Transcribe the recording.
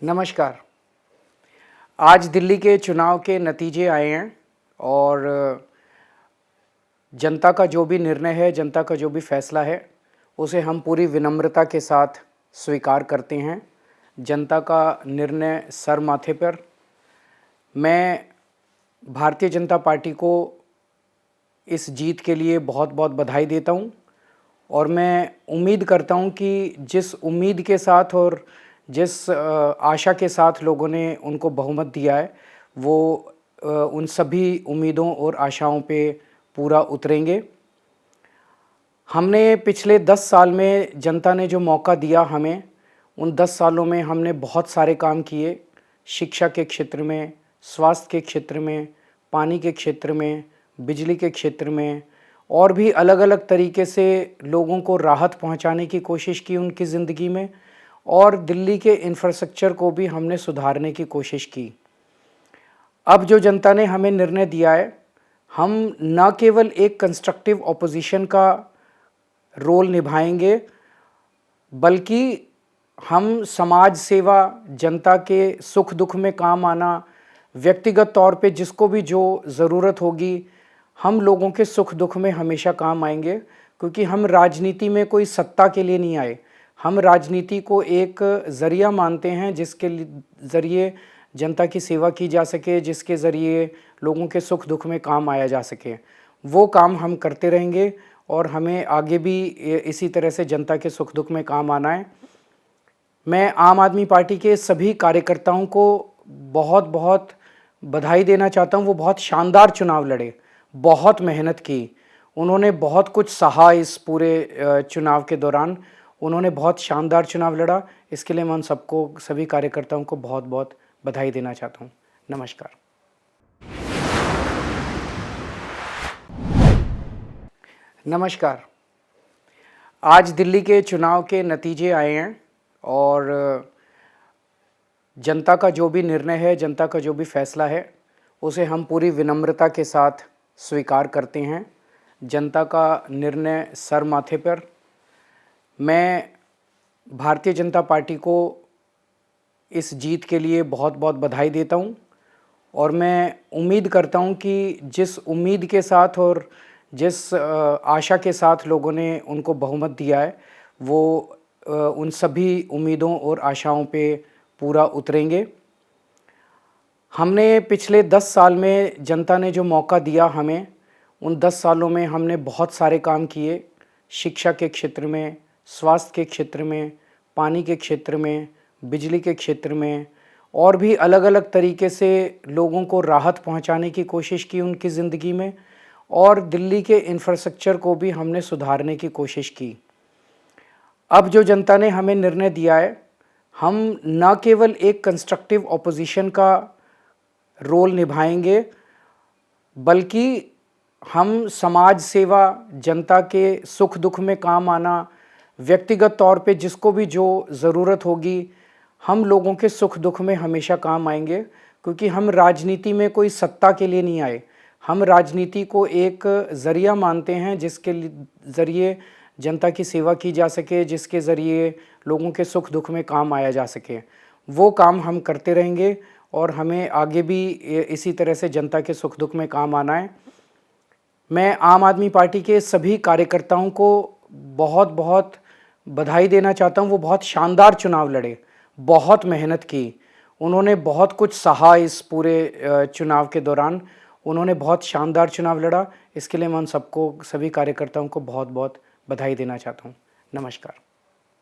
नमस्कार। आज दिल्ली के चुनाव के नतीजे आए हैं और जनता का जो भी निर्णय है, जनता का जो भी फैसला है, उसे हम पूरी विनम्रता के साथ स्वीकार करते हैं। जनता का निर्णय सर माथे पर। मैं भारतीय जनता पार्टी को इस जीत के लिए बहुत-बहुत बधाई देता हूं और मैं उम्मीद करता हूं कि जिस उम्मीद के साथ और जिस आशा के साथ लोगों ने उनको बहुमत दिया है, वो उन सभी उम्मीदों और आशाओं पे पूरा उतरेंगे। हमने पिछले 10 साल में जनता ने जो मौका दिया हमें, उन 10 सालों में हमने बहुत सारे काम किए। शिक्षा के क्षेत्र में, स्वास्थ्य के क्षेत्र में, पानी के क्षेत्र में, बिजली के क्षेत्र में और भी अलग-अलग तरीके से लोगों को राहत पहुंचाने की कोशिश की उनकी ज़िंदगी में और दिल्ली के इंफ्रास्ट्रक्चर को भी हमने सुधारने की कोशिश की। अब जो जनता ने हमें निर्णय दिया है, हम न केवल एक कंस्ट्रक्टिव ऑपोजिशन का रोल निभाएंगे, बल्कि हम समाज सेवा, जनता के सुख दुख में काम आना, व्यक्तिगत तौर पे जिसको भी जो ज़रूरत होगी, हम लोगों के सुख दुख में हमेशा काम आएंगे, क्योंकि हम राजनीति में कोई सत्ता के लिए नहीं आए। हम राजनीति को एक ज़रिया मानते हैं जिसके ज़रिए जनता की सेवा की जा सके, जिसके ज़रिए लोगों के सुख दुख में काम आया जा सके। वो काम हम करते रहेंगे और हमें आगे भी इसी तरह से जनता के सुख दुख में काम आना है। मैं आम आदमी पार्टी के सभी कार्यकर्ताओं को बहुत-बहुत बधाई देना चाहता हूँ। वो बहुत शानदार चुनाव लड़े, बहुत मेहनत की, उन्होंने बहुत कुछ सहा इस पूरे चुनाव के दौरान। उन्होंने बहुत शानदार चुनाव लड़ा। इसके लिए मैं उन सबको, सभी कार्यकर्ताओं को बहुत-बहुत बधाई देना चाहता हूँ। नमस्कार। नमस्कार। आज दिल्ली के चुनाव के नतीजे आए हैं और जनता का जो भी निर्णय है, जनता का जो भी फैसला है, उसे हम पूरी विनम्रता के साथ स्वीकार करते हैं। जनता का निर्णय सर माथे पर। मैं भारतीय जनता पार्टी को इस जीत के लिए बहुत-बहुत बधाई देता हूं और मैं उम्मीद करता हूं कि जिस उम्मीद के साथ और जिस आशा के साथ लोगों ने उनको बहुमत दिया है, वो उन सभी उम्मीदों और आशाओं पे पूरा उतरेंगे। हमने पिछले 10 साल में जनता ने जो मौका दिया हमें, उन 10 सालों में हमने बहुत सारे काम किए। शिक्षा के क्षेत्र में, स्वास्थ्य के क्षेत्र में, पानी के क्षेत्र में, बिजली के क्षेत्र में और भी अलग-अलग तरीके से लोगों को राहत पहुंचाने की कोशिश की उनकी ज़िंदगी में और दिल्ली के इंफ्रास्ट्रक्चर को भी हमने सुधारने की कोशिश की। अब जो जनता ने हमें निर्णय दिया है, हम न केवल एक कंस्ट्रक्टिव ऑपोजिशन का रोल निभाएंगे, बल्कि हम समाज सेवा, जनता के सुख दुख में काम आना, व्यक्तिगत तौर पे जिसको भी जो ज़रूरत होगी, हम लोगों के सुख दुख में हमेशा काम आएंगे, क्योंकि हम राजनीति में कोई सत्ता के लिए नहीं आए। हम राजनीति को एक ज़रिया मानते हैं जिसके ज़रिए जनता की सेवा की जा सके, जिसके ज़रिए लोगों के सुख दुख में काम आया जा सके। वो काम हम करते रहेंगे और हमें आगे भी इसी तरह से जनता के सुख दुख में काम आना है। मैं आम आदमी पार्टी के सभी कार्यकर्ताओं को बहुत-बहुत बधाई देना चाहता हूँ। वो बहुत शानदार चुनाव लड़े, बहुत मेहनत की, उन्होंने बहुत कुछ सहा इस पूरे चुनाव के दौरान। उन्होंने बहुत शानदार चुनाव लड़ा। इसके लिए मैं उन सबको, सभी कार्यकर्ताओं को बहुत-बहुत बधाई देना चाहता हूँ। नमस्कार।